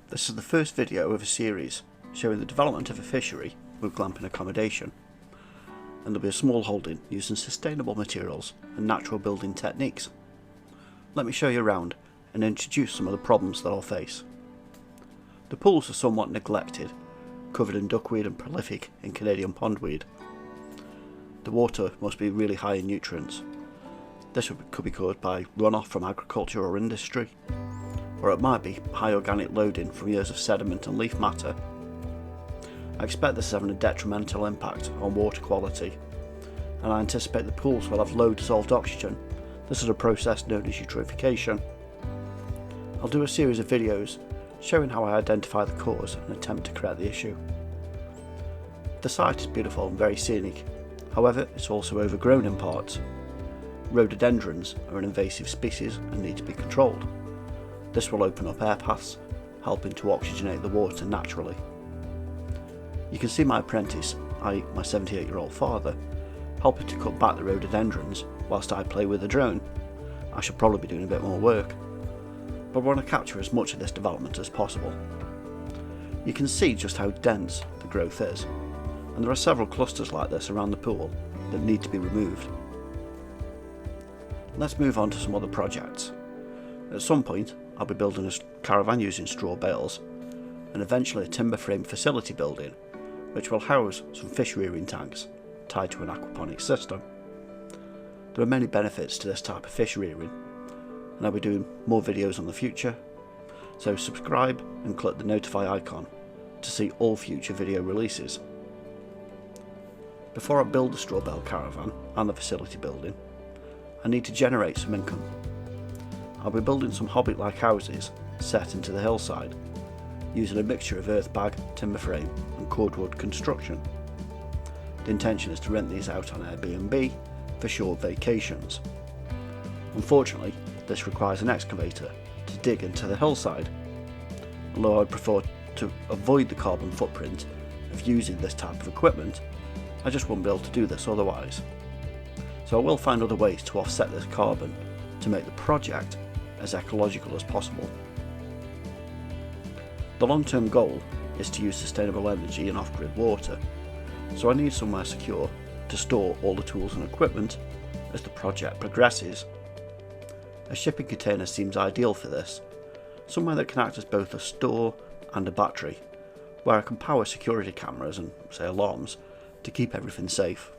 This is the first video of a series showing the development of a fishery with glamping accommodation, and there'll be a small holding using sustainable materials and natural building techniques. Let me show you around and introduce some of the problems that I'll face. The pools are somewhat neglected, covered in duckweed and prolific in Canadian pondweed. The water must be really high in nutrients. This could be caused by runoff from agriculture or industry, or it might be high organic loading from years of sediment and leaf matter. I expect this is having a detrimental impact on water quality, and I anticipate the pools will have low dissolved oxygen. This is a process known as eutrophication. I'll do a series of videos showing how I identify the cause and attempt to correct the issue. The site is beautiful and very scenic, however it's also overgrown in parts. Rhododendrons are an invasive species and need to be controlled. This will open up air paths, helping to oxygenate the water naturally. You can see my apprentice, i.e. my 78-year-old father, helping to cut back the rhododendrons whilst I play with the drone. I should probably be doing a bit more work, but I want to capture as much of this development as possible. You can see just how dense the growth is, and there are several clusters like this around the pool that need to be removed. Let's move on to some other projects. At some point I'll be building a caravan using straw bales, and eventually a timber frame facility building which will house some fish rearing tanks tied to an aquaponics system. There are many benefits to this type of fish rearing, and I'll be doing more videos in the future, so subscribe and click the notify icon to see all future video releases. Before I build the straw bale caravan and the facility building, I need to generate some income. I'll be building some hobbit-like houses set into the hillside, using a mixture of earth bag, timber frame and cordwood construction. The intention is to rent these out on Airbnb for short vacations. Unfortunately, this requires an excavator to dig into the hillside. Although I'd prefer to avoid the carbon footprint of using this type of equipment, I just won't be able to do this otherwise. So I will find other ways to offset this carbon to make the project as ecological as possible. The long-term goal is to use sustainable energy and off-grid water, so I need somewhere secure to store all the tools and equipment as the project progresses. A shipping container seems ideal for this, somewhere that can act as both a store and a battery, where I can power security cameras and, say, alarms to keep everything safe.